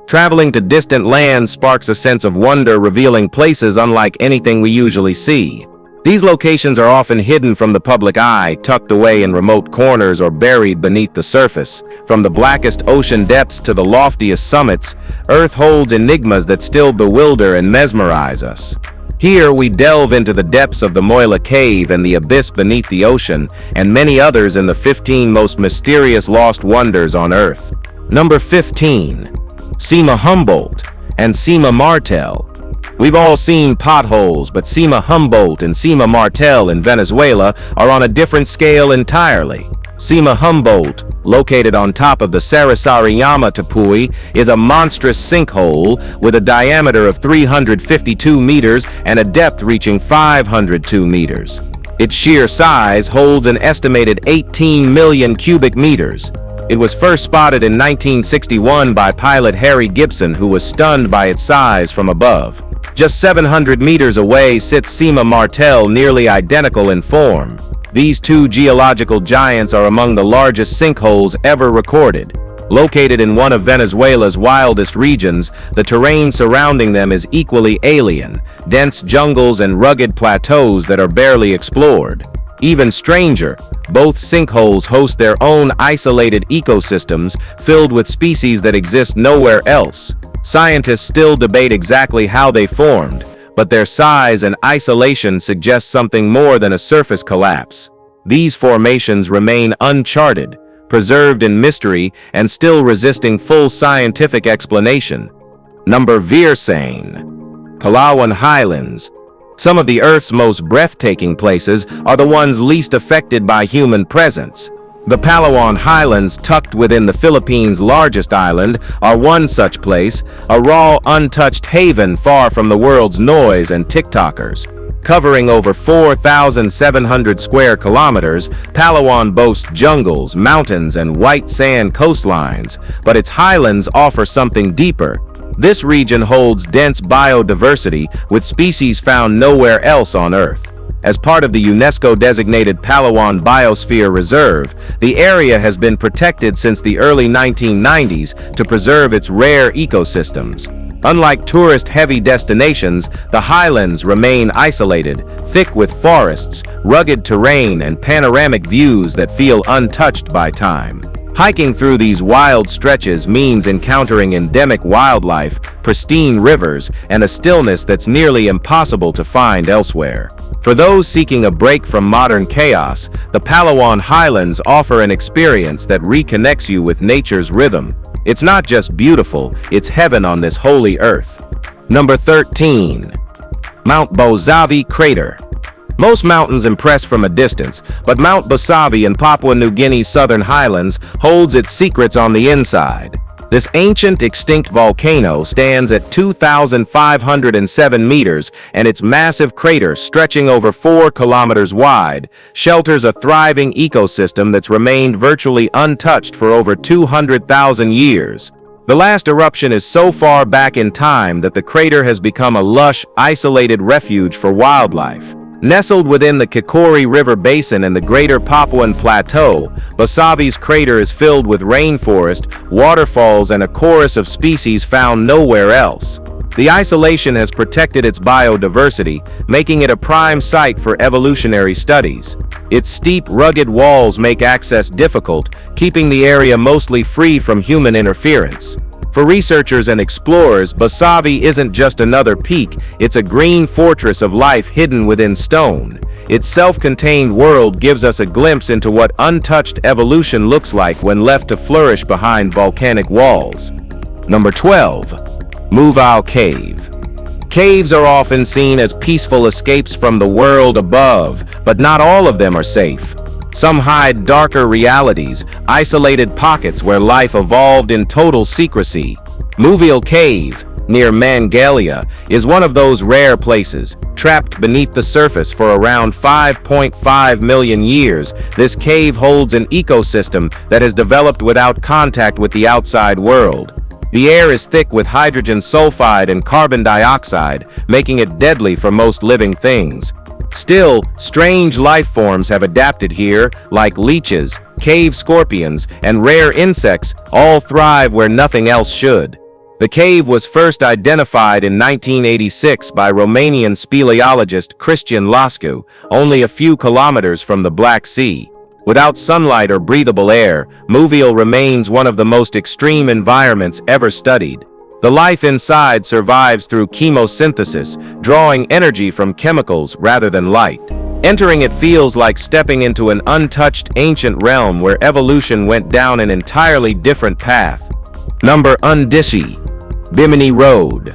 Traveling to distant lands sparks a sense of wonder, revealing places unlike anything we usually see. These locations are often hidden from the public eye, tucked away in remote corners or buried beneath the surface. From the blackest ocean depths to the loftiest summits, Earth holds enigmas that still bewilder and mesmerize us. Here we delve into the depths of the Moila Cave and the abyss beneath the ocean, and many others in the 15 most mysterious lost wonders on Earth. Number 15. Cima Humboldt and Cima Martel. We've all seen potholes, but Cima Humboldt and Cima Martel in Venezuela are on a different scale entirely. Cima Humboldt, located on top of the Sarasariyama Tepui, is a monstrous sinkhole with a diameter of 352 meters and a depth reaching 502 meters. Its sheer size holds an estimated 18 million cubic meters. It was first spotted in 1961 by pilot Harry Gibson, who was stunned by its size from above. Just 700 meters away sits Cima Martel, nearly identical in form. These two geological giants are among the largest sinkholes ever recorded. Located in one of Venezuela's wildest regions, the terrain surrounding them is equally alien, dense jungles and rugged plateaus that are barely explored. Even stranger, both sinkholes host their own isolated ecosystems filled with species that exist nowhere else. Scientists still debate exactly how they formed, but their size and isolation suggest something more than a surface collapse. These formations remain uncharted, preserved in mystery, and still resisting full scientific explanation. Number 14. Palawan Highlands. Some of the Earth's most breathtaking places are the ones least affected by human presence. The Palawan Highlands, tucked within the Philippines' largest island, are one such place, a raw, untouched haven far from the world's noise and TikTokers. Covering over 4,700 square kilometers, Palawan boasts jungles, mountains, and white sand coastlines, but its highlands offer something deeper. This region holds dense biodiversity with species found nowhere else on Earth. As part of the UNESCO-designated Palawan Biosphere Reserve, the area has been protected since the early 1990s to preserve its rare ecosystems. Unlike tourist-heavy destinations, the highlands remain isolated, thick with forests, rugged terrain, and panoramic views that feel untouched by time. Hiking through these wild stretches means encountering endemic wildlife, pristine rivers, and a stillness that's nearly impossible to find elsewhere. For those seeking a break from modern chaos, the Palawan Highlands offer an experience that reconnects you with nature's rhythm. It's not just beautiful, it's heaven on this holy earth. Number 13. Mount Bosavi Crater. Most mountains impress from a distance, but Mount Bosavi in Papua New Guinea's southern highlands holds its secrets on the inside. This ancient extinct volcano stands at 2,507 meters, and its massive crater, stretching over 4 kilometers wide, shelters a thriving ecosystem that's remained virtually untouched for over 200,000 years. The last eruption is so far back in time that the crater has become a lush, isolated refuge for wildlife. Nestled within the Kikori River Basin and the Greater Papuan Plateau, Bosavi's crater is filled with rainforest, waterfalls, and a chorus of species found nowhere else. The isolation has protected its biodiversity, making it a prime site for evolutionary studies. Its steep, rugged walls make access difficult, keeping the area mostly free from human interference. For researchers and explorers, Bosavi isn't just another peak, it's a green fortress of life hidden within stone. Its self-contained world gives us a glimpse into what untouched evolution looks like when left to flourish behind volcanic walls. Number 12. Moila Cave. Caves are often seen as peaceful escapes from the world above, but not all of them are safe. Some hide darker realities, isolated pockets where life evolved in total secrecy. Moila Cave, near Mangalia, is one of those rare places. Trapped beneath the surface for around 5.5 million years, this cave holds an ecosystem that has developed without contact with the outside world. The air is thick with hydrogen sulfide and carbon dioxide, making it deadly for most living things. Still, strange life forms have adapted here, like leeches, cave scorpions, and rare insects, all thrive where nothing else should. The cave was first identified in 1986 by Romanian speleologist Cristian Lascu, only a few kilometers from the Black Sea. Without sunlight or breathable air, Moila remains one of the most extreme environments ever studied. The life inside survives through chemosynthesis, drawing energy from chemicals rather than light. Entering it feels like stepping into an untouched ancient realm where evolution went down an entirely different path. Number 11. Bimini Road.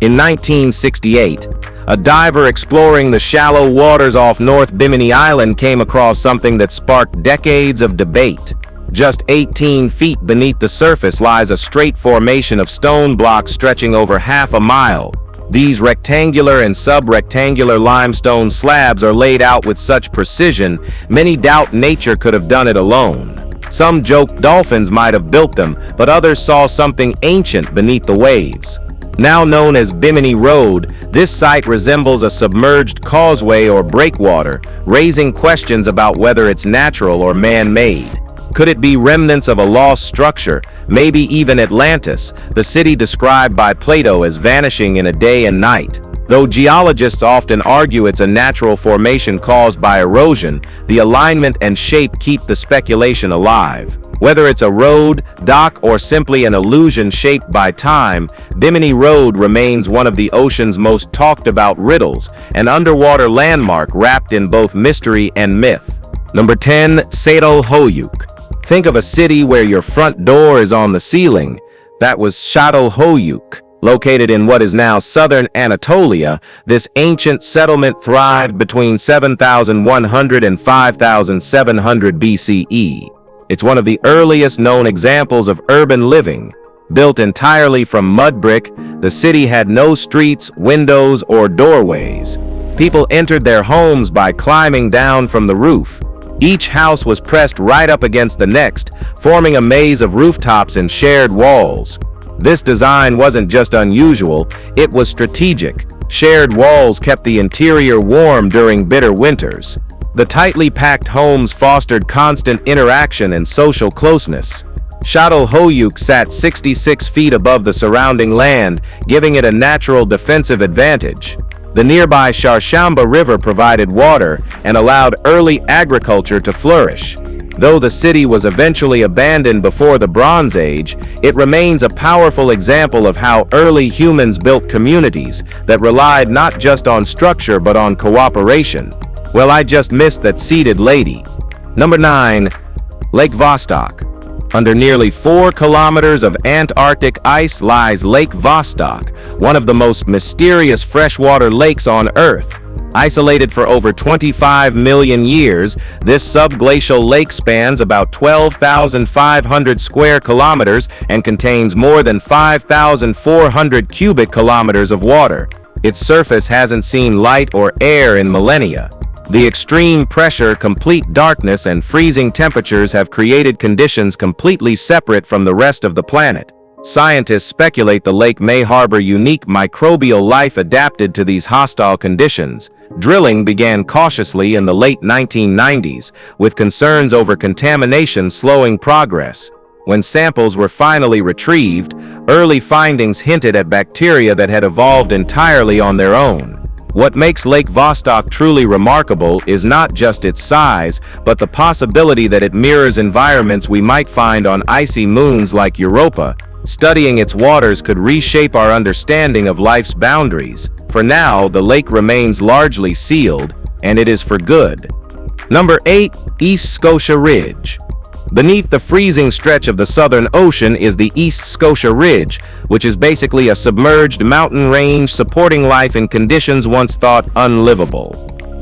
In 1968, a diver exploring the shallow waters off North Bimini Island came across something that sparked decades of debate. Just 18 feet beneath the surface lies a straight formation of stone blocks stretching over half a mile. These rectangular and sub-rectangular limestone slabs are laid out with such precision, many doubt nature could have done it alone. Some joked dolphins might have built them, but others saw something ancient beneath the waves. Now known as Bimini Road, this site resembles a submerged causeway or breakwater, raising questions about whether it's natural or man-made. Could it be remnants of a lost structure, maybe even Atlantis, the city described by Plato as vanishing in a day and night? Though geologists often argue it's a natural formation caused by erosion, the alignment and shape keep the speculation alive. Whether it's a road, dock, or simply an illusion shaped by time, Bimini Road remains one of the ocean's most talked about riddles, an underwater landmark wrapped in both mystery and myth. Number 10. Çatalhöyük. Think of a city where your front door is on the ceiling. That was Çatalhöyük. Located in what is now southern Anatolia, this ancient settlement thrived between 7,100 and 5,700 BCE. It's one of the earliest known examples of urban living. Built entirely from mud brick, the city had no streets, windows, or doorways. People entered their homes by climbing down from the roof. Each house was pressed right up against the next, forming a maze of rooftops and shared walls. This design wasn't just unusual, it was strategic. Shared walls kept the interior warm during bitter winters. The tightly packed homes fostered constant interaction and social closeness. Çatalhöyük sat 66 feet above the surrounding land, giving it a natural defensive advantage. The nearby Çarşamba River provided water and allowed early agriculture to flourish. Though the city was eventually abandoned before the Bronze Age, it remains a powerful example of how early humans built communities that relied not just on structure but on cooperation. Well, I just missed that seated lady. Number 9. Lake Vostok. Under nearly 4 kilometers of Antarctic ice lies Lake Vostok, one of the most mysterious freshwater lakes on Earth. Isolated for over 25 million years, this subglacial lake spans about 12,500 square kilometers and contains more than 5,400 cubic kilometers of water. Its surface hasn't seen light or air in millennia. The extreme pressure, complete darkness, and freezing temperatures have created conditions completely separate from the rest of the planet. Scientists speculate the lake may harbor unique microbial life adapted to these hostile conditions. Drilling began cautiously in the late 1990s, with concerns over contamination slowing progress. When samples were finally retrieved, early findings hinted at bacteria that had evolved entirely on their own. What makes Lake Vostok truly remarkable is not just its size, but the possibility that it mirrors environments we might find on icy moons like Europa. Studying its waters could reshape our understanding of life's boundaries. For now, the lake remains largely sealed, and it is for good. Number 8. East Scotia Ridge. Beneath the freezing stretch of the Southern Ocean is the East Scotia Ridge, which is basically a submerged mountain range supporting life in conditions once thought unlivable.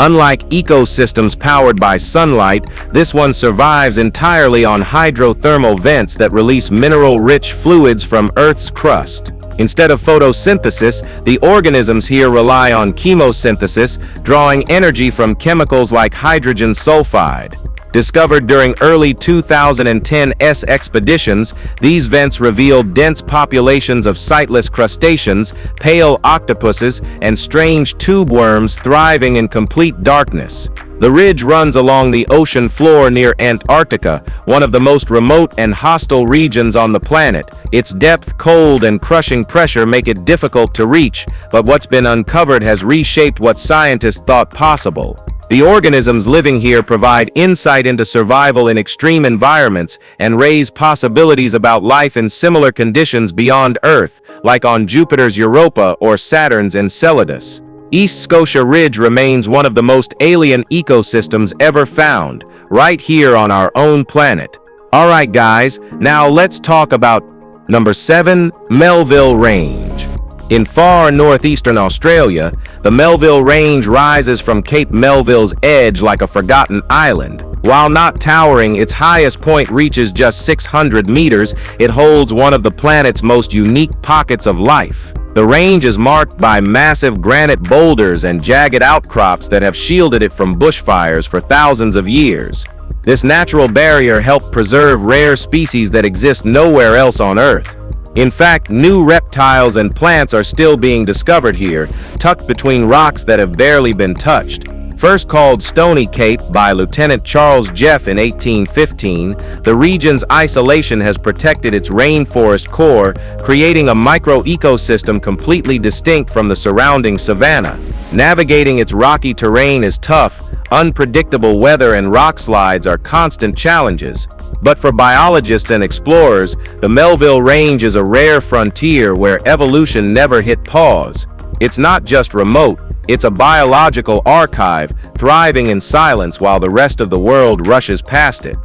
Unlike ecosystems powered by sunlight, this one survives entirely on hydrothermal vents that release mineral-rich fluids from Earth's crust. Instead of photosynthesis, the organisms here rely on chemosynthesis, drawing energy from chemicals like hydrogen sulfide. Discovered during early 2010s expeditions, these vents revealed dense populations of sightless crustaceans, pale octopuses, and strange tube worms thriving in complete darkness. The ridge runs along the ocean floor near Antarctica, one of the most remote and hostile regions on the planet. Its depth, cold, and crushing pressure make it difficult to reach, but what's been uncovered has reshaped what scientists thought possible. The organisms living here provide insight into survival in extreme environments and raise possibilities about life in similar conditions beyond Earth, like on Jupiter's Europa or Saturn's Enceladus. East Scotia Ridge remains one of the most alien ecosystems ever found, right here on our own planet. Alright guys, now let's talk about number 7, Melville Range. In far northeastern Australia, the Melville Range rises from Cape Melville's edge like a forgotten island. While not towering, its highest point reaches just 600 meters. It holds one of the planet's most unique pockets of life. The range is marked by massive granite boulders and jagged outcrops that have shielded it from bushfires for thousands of years. This natural barrier helped preserve rare species that exist nowhere else on Earth. In fact, new reptiles and plants are still being discovered here, tucked between rocks that have barely been touched. First called Stony Cape by Lieutenant Charles Jeff in 1815, the region's isolation has protected its rainforest core, creating a micro-ecosystem completely distinct from the surrounding savanna. Navigating its rocky terrain is tough. Unpredictable weather and rock slides are constant challenges. But for biologists and explorers, the Melville Range is a rare frontier where evolution never hit pause. It's not just remote, it's a biological archive, thriving in silence while the rest of the world rushes past it.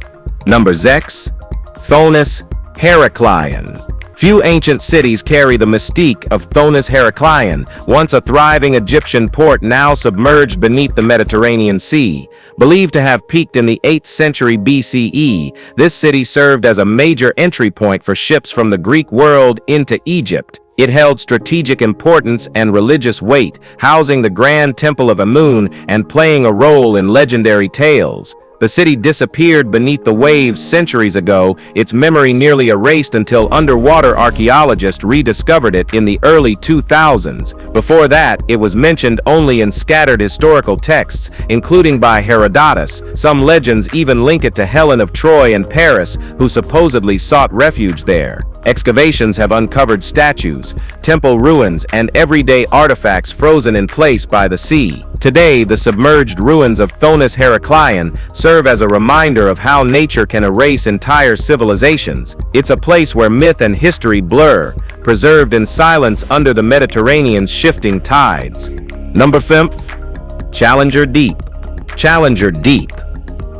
Number 6, Thonis Heracleion. Few ancient cities carry the mystique of Thonis Heracleion, once a thriving Egyptian port now submerged beneath the Mediterranean Sea. Believed to have peaked in the 8th century BCE, this city served as a major entry point for ships from the Greek world into Egypt. It held strategic importance and religious weight, housing the Grand Temple of Amun and playing a role in legendary tales. The city disappeared beneath the waves centuries ago, its memory nearly erased until underwater archaeologists rediscovered it in the early 2000s. Before that, it was mentioned only in scattered historical texts, including by Herodotus. Some legends even link it to Helen of Troy and Paris, who supposedly sought refuge there. Excavations have uncovered statues, temple ruins, and everyday artifacts frozen in place by the sea. Today, the submerged ruins of Thonis Heracleion serve as a reminder of how nature can erase entire civilizations. It's a place where myth and history blur, preserved in silence under the Mediterranean's shifting tides. Number 5, Challenger Deep. Challenger Deep,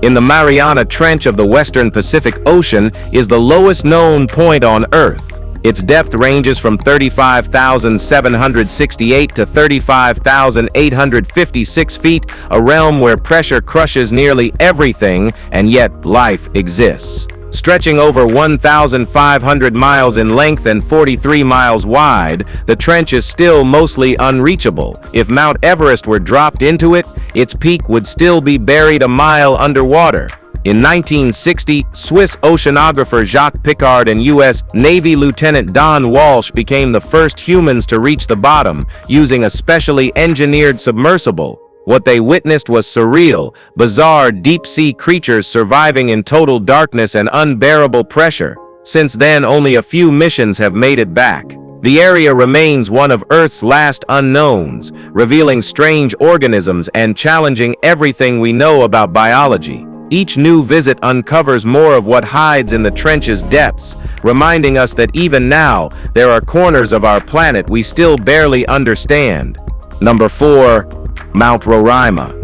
in the Mariana Trench of the western Pacific Ocean, is the lowest known point on Earth. Its depth ranges from 35,768 to 35,856 feet, a realm where pressure crushes nearly everything, and yet life exists. Stretching over 1,500 miles in length and 43 miles wide, the trench is still mostly unreachable. If Mount Everest were dropped into it, its peak would still be buried a mile underwater. In 1960, Swiss oceanographer Jacques Piccard and U.S. Navy Lieutenant Don Walsh became the first humans to reach the bottom, using a specially engineered submersible. What they witnessed was surreal, bizarre deep-sea creatures surviving in total darkness and unbearable pressure. Since then, only a few missions have made it back. The area remains one of Earth's last unknowns, revealing strange organisms and challenging everything we know about biology. Each new visit uncovers more of what hides in the trench's depths, reminding us that even now, there are corners of our planet we still barely understand. Number 4, Mount Roraima.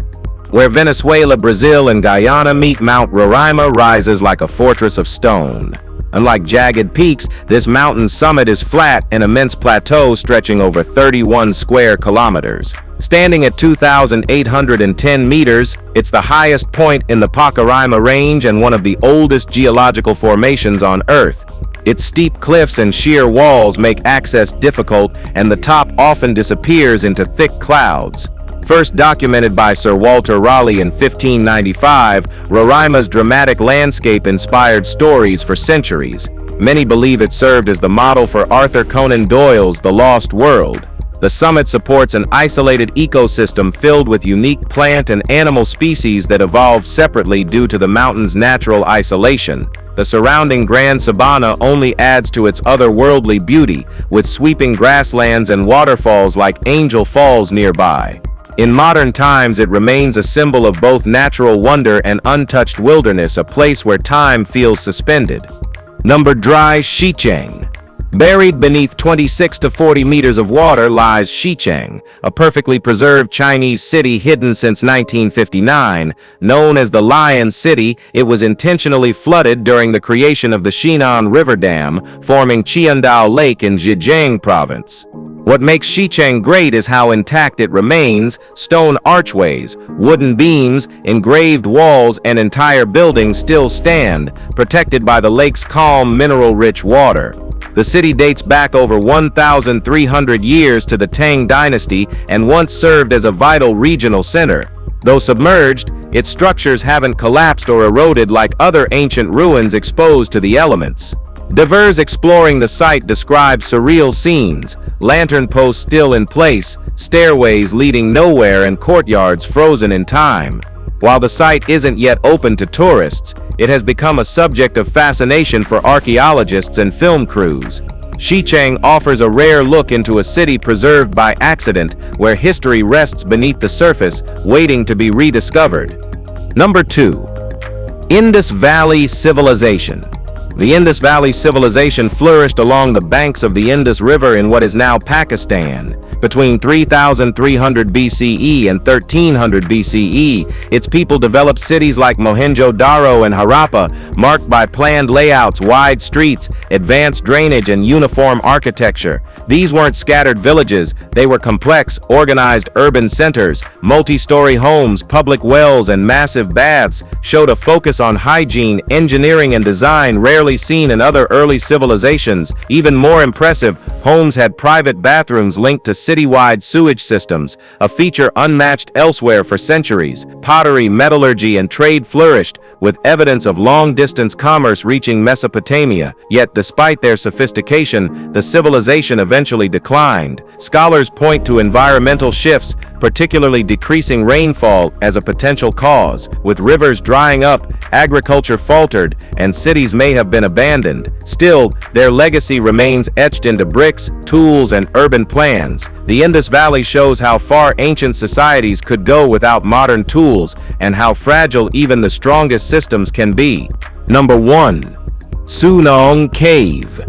Where Venezuela, Brazil, and Guyana meet, Mount Roraima rises like a fortress of stone. Unlike jagged peaks, this mountain summit is flat, an immense plateau stretching over 31 square kilometers. Standing at 2,810 meters, it's the highest point in the Pacaraima Range and one of the oldest geological formations on Earth. Its steep cliffs and sheer walls make access difficult, and the top often disappears into thick clouds. First documented by Sir Walter Raleigh in 1595, Roraima's dramatic landscape inspired stories for centuries. Many believe it served as the model for Arthur Conan Doyle's The Lost World. The summit supports an isolated ecosystem filled with unique plant and animal species that evolved separately due to the mountain's natural isolation. The surrounding grand savanna only adds to its otherworldly beauty, with sweeping grasslands and waterfalls like Angel Falls nearby. In modern times, it remains a symbol of both natural wonder and untouched wilderness, a place where time feels suspended. Number dry Xicheng. Buried beneath 26 to 40 meters of water lies Xicheng, a perfectly preserved Chinese city hidden since 1959. Known as the Lion City, it was intentionally flooded during the creation of the Xinan River Dam, forming Qiandao Lake in Zhejiang province. What makes Xicheng great is how intact it remains. Stone archways, wooden beams, engraved walls, and entire buildings still stand, protected by the lake's calm, mineral-rich water. The city dates back over 1,300 years to the Tang dynasty and once served as a vital regional center. Though submerged, its structures haven't collapsed or eroded like other ancient ruins exposed to the elements. Divers exploring the site describe surreal scenes: lantern posts still in place, stairways leading nowhere, and courtyards frozen in time. While the site isn't yet open to tourists, it has become a subject of fascination for archaeologists and film crews. Xicheng offers a rare look into a city preserved by accident, where history rests beneath the surface, waiting to be rediscovered. Number 2. Indus Valley Civilization. The Indus Valley Civilization flourished along the banks of the Indus River in what is now Pakistan. Between 3300 BCE and 1300 BCE, its people developed cities like Mohenjo-Daro and Harappa, marked by planned layouts, wide streets, advanced drainage, and uniform architecture. These weren't scattered villages, they were complex, organized urban centers. Multi-story homes, public wells, and massive baths showed a focus on hygiene, engineering, and design rarely seen in other early civilizations. Even more impressive, homes had private bathrooms linked to citywide sewage systems, a feature unmatched elsewhere for centuries. Pottery, metallurgy, and trade flourished, with evidence of long-distance commerce reaching Mesopotamia. Yet, despite their sophistication, the civilization eventually declined. Scholars point to environmental shifts, particularly decreasing rainfall, as a potential cause. With rivers drying up, agriculture faltered, and cities may have been abandoned. Still, their legacy remains etched into bricks, tools, and urban plans. The Indus Valley shows how far ancient societies could go without modern tools, and how fragile even the strongest systems can be. Number 1. Suong Cave.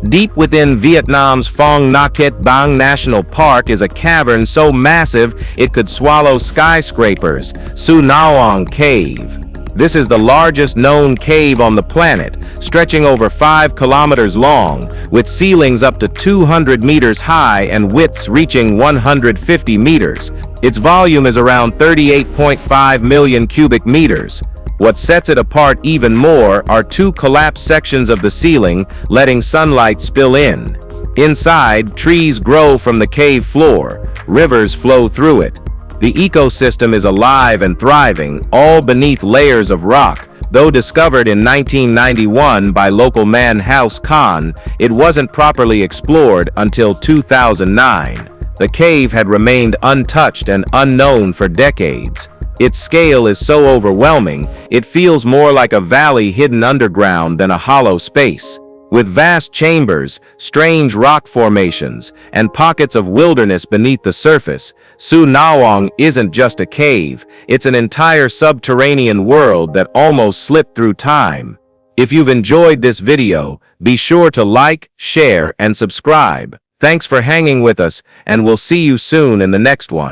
Deep within Vietnam's Phong Nha Bang National Park is a cavern so massive it could swallow skyscrapers. Suong Cave. This is the largest known cave on the planet, stretching over 5 kilometers long, with ceilings up to 200 meters high and widths reaching 150 meters. Its volume is around 38.5 million cubic meters. What sets it apart even more are 2 collapsed sections of the ceiling, letting sunlight spill in. Inside, trees grow from the cave floor, rivers flow through it. The ecosystem is alive and thriving, all beneath layers of rock. Though discovered in 1991 by local man House Khan, it wasn't properly explored until 2009. The cave had remained untouched and unknown for decades. Its scale is so overwhelming, it feels more like a valley hidden underground than a hollow space. With vast chambers, strange rock formations, and pockets of wilderness beneath the surface, Suong isn't just a cave, it's an entire subterranean world that almost slipped through time. If you've enjoyed this video, be sure to like, share, and subscribe. Thanks for hanging with us, and we'll see you soon in the next one.